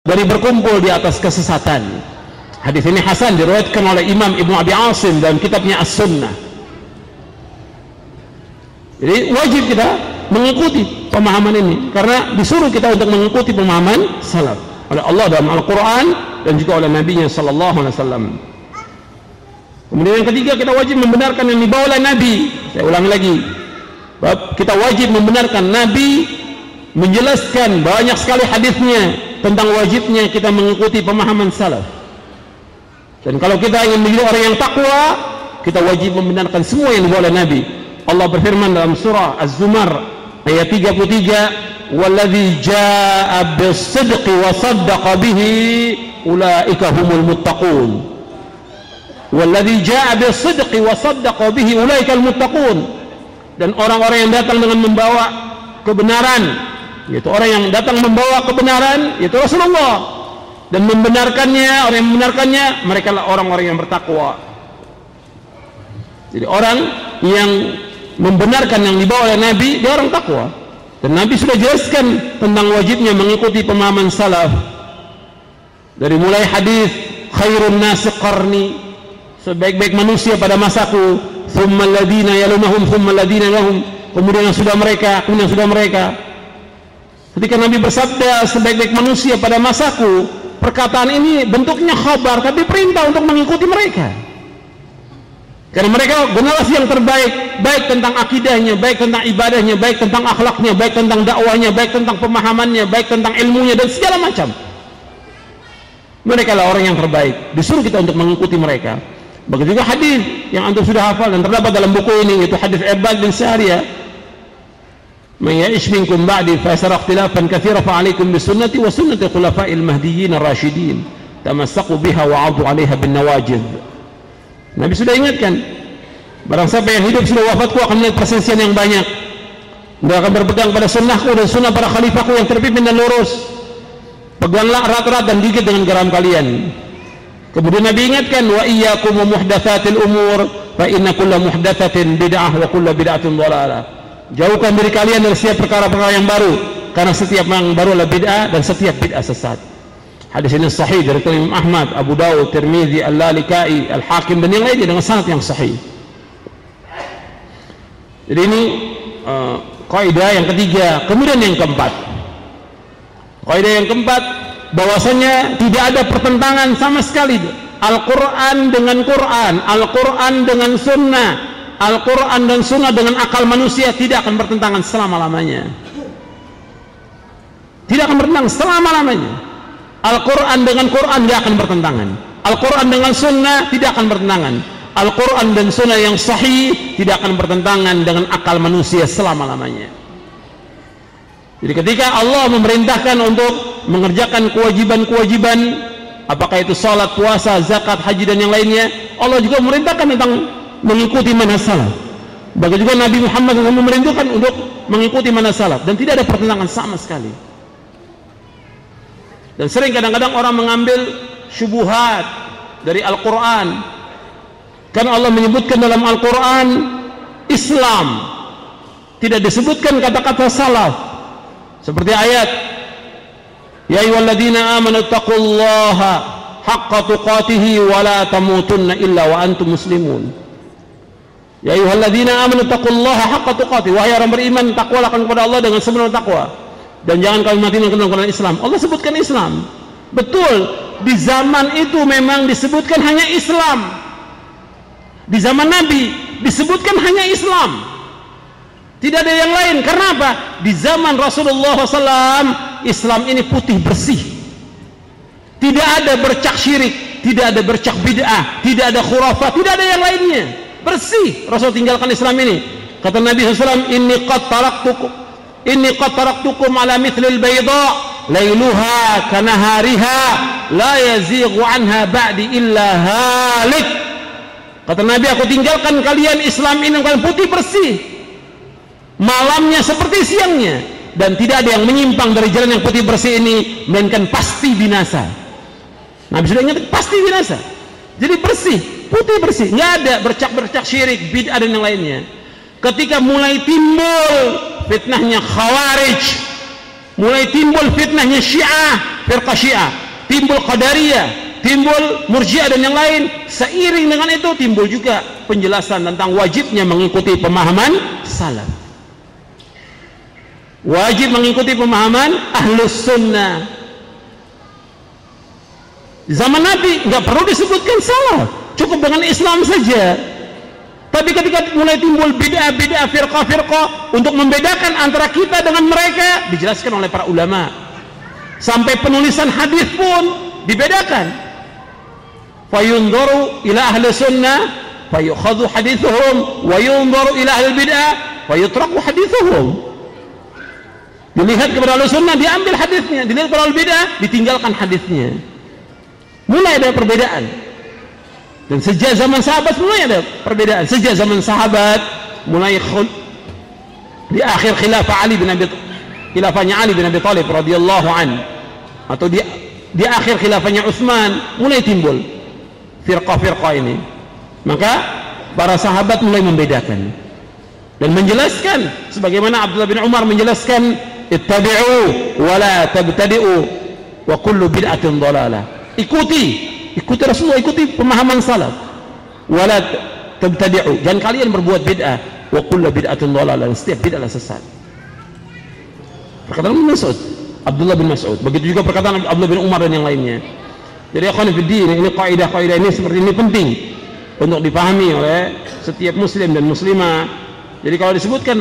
dari berkumpul di atas kesesatan. Hadis ini hasan, diriwayatkan oleh Imam Ibnu Abi Asim dalam kitabnya As-Sunnah. Jadi wajib kita mengikuti pemahaman ini, karena disuruh kita untuk mengikuti pemahaman salaf oleh Allah dalam Al-Quran dan juga oleh Nabi-Nya sallallahu alaihi wasallam. Kemudian yang ketiga, kita wajib membenarkan yang dibawa oleh Nabi. Saya ulangi lagi, kita wajib membenarkan Nabi menjelaskan banyak sekali hadisnya tentang wajibnya kita mengikuti pemahaman salaf. Dan kalau kita ingin menjadi orang yang takwa, kita wajib membenarkan semua yang dibawa oleh Nabi. Allah berfirman dalam surah Az-Zumar ayat 33, "Walladzi jaa'a bis-sidqi wa saddaqa bihi ulaika humul muttaqun." Walladzi jaa'a bis-sidqi wa saddaqa bihi ulaika al-muttaqun. Dan orang-orang yang datang dengan membawa kebenaran, yaitu orang yang datang membawa kebenaran, yaitu Rasulullah, dan membenarkannya, orang yang membenarkannya, mereka lah orang-orang yang bertakwa. Jadi orang yang membenarkan yang dibawa oleh Nabi, dia orang takwa. Dan Nabi sudah jelaskan tentang wajibnya mengikuti pemahaman salaf, dari mulai hadis khairun nasi qarni, sebaik-baik manusia pada masaku, thumma alladhina yalunahum thumma alladhina lahum, kemudian yang sudah mereka, kemudian yang sudah mereka. Ketika Nabi bersabda sebaik-baik manusia pada masaku, perkataan ini bentuknya khabar, tapi perintah untuk mengikuti mereka, karena mereka generasi yang terbaik, baik tentang akidahnya, baik tentang ibadahnya, baik tentang akhlaknya, baik tentang dakwahnya, baik tentang pemahamannya, baik tentang ilmunya, dan segala macam. Mereka lah orang yang terbaik, disuruh kita untuk mengikuti mereka. Begitu juga hadis yang antum sudah hafal dan terdapat dalam buku ini, yaitu hadis Irbad bin Sariyah, "Man ya'ish minkum ba'di fa sayara ikhtilafan katsiran fa 'alaikum bi sunnati wa sunnati khulafa'il mahdiyyin ar-rasyidin tamassaku biha wa 'addu 'alaiha bin nawajid." Nabi sudah ingatkan, barang siapa yang hidup sudah wafatku akan melihat perselisihan yang banyak, dia akan berpegang pada sunnahku dan sunnah para khalifahku yang terpimpin dan lurus. Peganglah erat-erat dan gigit dengan garam kalian. Kemudian Nabi ingatkan, "Wa iyyakum wa muhdatsatil umur fa inna kulla muhdatsatin bid'ah wa kullu bid'atin dhalalah." Jauhkan diri kalian dari setiap perkara-perkara yang baru, karena setiap yang baru adalah bid'ah dan setiap bid'ah sesat. Hadis ini sahih dari Imam Ahmad, Abu Dawud, Tirmizi, Al-Lalikai, Al-Hakim dan yang lainnya dengan sanad yang sahih. Jadi ini kaidah yang ketiga. Kemudian yang keempat, kaidah yang keempat, bahwasanya tidak ada pertentangan sama sekali Al-Quran dengan Quran, Al-Quran dengan Sunnah, Al-Quran dan Sunnah dengan akal manusia tidak akan bertentangan selama-lamanya. Tidak akan bertentangan selama-lamanya. Al-Quran dengan Quran tidak akan bertentangan. Al-Quran dengan Sunnah tidak akan bertentangan. Al-Quran dan Sunnah yang sahih tidak akan bertentangan dengan akal manusia selama-lamanya. Jadi ketika Allah memerintahkan untuk mengerjakan kewajiban-kewajiban, apakah itu salat, puasa, zakat, haji dan yang lainnya, Allah juga memerintahkan tentang mengikuti manhaj salaf. Begitu juga Nabi Muhammad SAW memerintahkan untuk mengikuti manhaj salaf, dan tidak ada pertentangan sama sekali. Dan sering kadang-kadang orang mengambil syubhat dari Al-Quran, karena Allah menyebutkan dalam Al-Quran Islam, tidak disebutkan kata-kata salaf, seperti ayat "Ya ayyuhalladzina amanu taqullaha haqqa tuqatih wa la tamutunna illa wa antum muslimun." Ya ayyuhalladzina amanu taqullaha haqqa tuqatih, wahai orang beriman, takwalah kepada Allah dengan sebenar takwa, dan jangan kalian mati dengan Islam. Allah sebutkan Islam. Betul, di zaman itu memang disebutkan hanya Islam. Di zaman Nabi disebutkan hanya Islam, tidak ada yang lain. Karena apa? Di zaman Rasulullah SAW, Islam ini putih bersih, tidak ada bercak syirik, tidak ada bercak bid'ah, tidak ada khurafat, tidak ada yang lainnya. Bersih. Rasul tinggalkan Islam ini. Kata Nabi SAW, "Inni qad taraktukum ala mithlil bayda lailuha kanahariha la yazighu anha ba'di illa halik." Kata Nabi, aku tinggalkan kalian Islam ini kalian putih bersih, malamnya seperti siangnya, dan tidak ada yang menyimpang dari jalan yang putih bersih ini melainkan pasti binasa. Nabi sudah ingat pasti binasa. Jadi bersih, putih bersih, nggak ada bercak-bercak syirik, bid'ah dan yang lainnya. Ketika mulai timbul fitnahnya Khawarij, mulai timbul fitnahnya Syiah, firqah Syiah, timbul Qadariyah, timbul Murji'ah dan yang lain. Seiring dengan itu timbul juga penjelasan tentang wajibnya mengikuti pemahaman salaf. Wajib mengikuti pemahaman Ahlus Sunnah. Zaman Nabi nggak perlu disebutkan salaf, cukup dengan Islam saja. Tapi ketika mulai timbul bid'ah-bid'ah, firqah-firqah untuk membedakan antara kita dengan mereka, dijelaskan oleh para ulama. Sampai penulisan hadis pun dibedakan. Fayunzaru ila ahli sunnah fayukhadhu hadithuhum wa yunzaru ila ahli bid'ah fayutraku hadithuhum. Dilihat kepada ahli sunnah, diambil hadisnya, dilihat kepada ahli bid'ah, ditinggalkan hadisnya. Mulai ada perbedaan. Dan sejak zaman sahabat mulai ada perbedaan. Sejak zaman sahabat mulai di akhir khilafahnya Ali bin Abi Thalib radhiyallahu an, atau di akhir khilafahnya Utsman mulai timbul firqah-firqah ini. Maka para sahabat mulai membedakan dan menjelaskan sebagaimana Abdullah bin Umar menjelaskan, ittabi'u wa la tabtadi'u wa kullu bid'atin dhalalah. Ikuti Rasulullah, ikuti pemahaman salaf. Wala tabtadi'u, jangan kalian berbuat bid'ah. Wa kullu bid'atin dhalalah, setiap bid'ah sesat. Perkataan Abdullah bin Mas'ud. Begitu juga perkataan Abdullah bin Umar dan yang lainnya. Jadi akhwan fiddin, ini kaidah-kaidah ini seperti ini penting untuk dipahami oleh setiap muslim dan muslimah. Jadi kalau disebutkan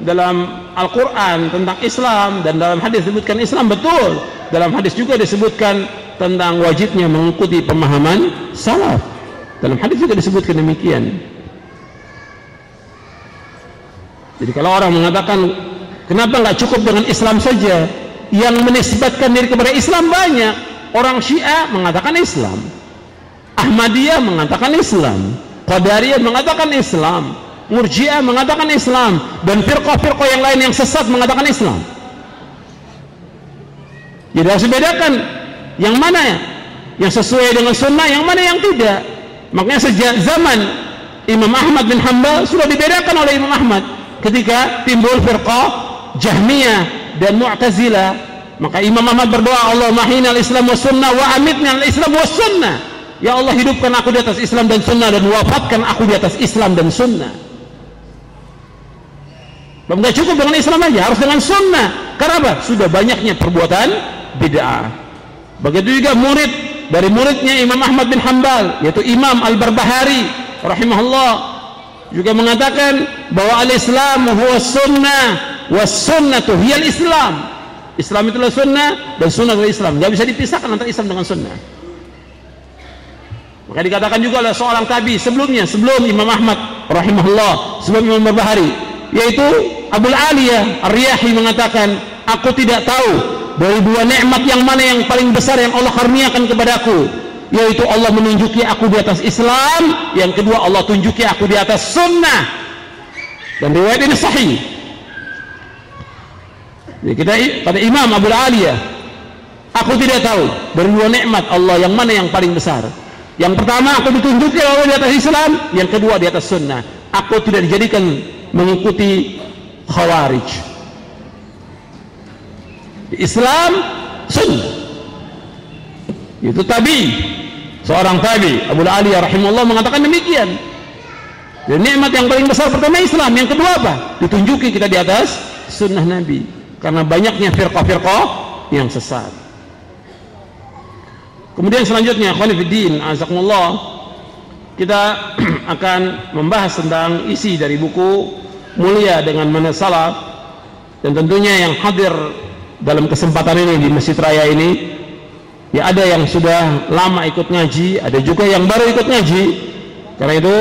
dalam Al-Quran tentang Islam dan dalam hadis disebutkan Islam, betul. Dalam hadis juga disebutkan tentang wajibnya mengikuti pemahaman salaf. Dalam hadis juga disebutkan demikian. Jadi kalau orang mengatakan kenapa nggak cukup dengan Islam saja, yang menisbatkan diri kepada Islam banyak. Orang Syiah mengatakan Islam, Ahmadiyah mengatakan Islam, Qadariyah mengatakan Islam, Murji'ah mengatakan Islam, dan firqah-firqah yang lain yang sesat mengatakan Islam. Jadi harus dibedakan yang mana yang sesuai dengan sunnah, yang mana yang tidak. Makanya sejak zaman Imam Ahmad bin Hanbal sudah dibedakan oleh Imam Ahmad ketika timbul firqah Jahmiyah dan Mu'tazilah. Maka Imam Ahmad berdoa, Allahumma ahyina al-Islam wa sunnah wa amitna al-Islam wa sunnah. Ya Allah, hidupkan aku di atas Islam dan sunnah, dan wafatkan aku di atas Islam dan sunnah. Tidak cukup dengan Islam aja, harus dengan sunnah. Karena apa? Sudah banyaknya perbuatan bid'ah. Begitu juga murid dari muridnya Imam Ahmad bin Hanbal, yaitu Imam Al-Barbahari rahimahullah, juga mengatakan bahwa al-Islam huwa sunnah wa sunnatu hiyal Islam. Islam itulah sunnah dan sunnah adalah Islam. Tidak bisa dipisahkan antara Islam dengan sunnah. Maka dikatakan juga oleh seorang tabi sebelumnya, sebelum Imam Ahmad rahimahullah, sebelum Imam Barbahari, yaitu Abul Aliyah Ar-Riyahi mengatakan, aku tidak tahu dari dua nikmat yang mana yang paling besar yang Allah karuniakan kepadaku, yaitu Allah menunjuki aku di atas Islam, yang kedua Allah tunjuki aku di atas sunnah. Dan riwayat ini sahih. Jadi kita pada Imam Abul Aliyah, aku tidak tahu dari dua nikmat Allah yang mana yang paling besar. Yang pertama, aku ditunjuki Allah di atas Islam, yang kedua di atas sunnah. Aku tidak dijadikan mengikuti Khawarij. Islam, sunnah. Itu tabi, seorang tabi Abul Aliyah rahimahullah mengatakan demikian. Dan nikmat yang paling besar pertama Islam, yang kedua apa? Ditunjuki kita di atas sunnah Nabi. Karena banyaknya firqah-firqah yang sesat. Kemudian selanjutnya, akhwani fiddin, azakumullah, kita akan membahas tentang isi dari buku Mulia dengan Manhaj Salaf. Dan tentunya yang hadir dalam kesempatan ini di Masjid Raya ini, ya ada yang sudah lama ikut ngaji, ada juga yang baru ikut ngaji. Karena itu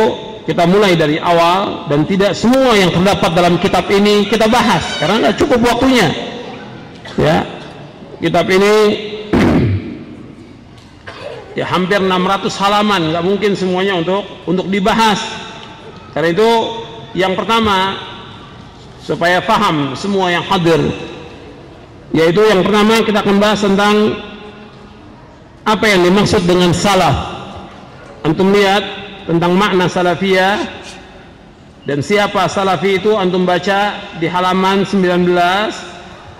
kita mulai dari awal, dan tidak semua yang terdapat dalam kitab ini kita bahas karena nggak cukup waktunya. Ya, kitab ini ya hampir 600 halaman, nggak mungkin semuanya untuk dibahas. Karena itu yang pertama, supaya paham semua yang hadir, yaitu yang pertama kita akan bahas tentang apa yang dimaksud dengan salaf. Antum lihat tentang makna salafiyah dan siapa salafi itu, antum baca di halaman 19,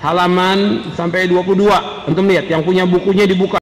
halaman sampai 22. Antum lihat, yang punya bukunya dibuka.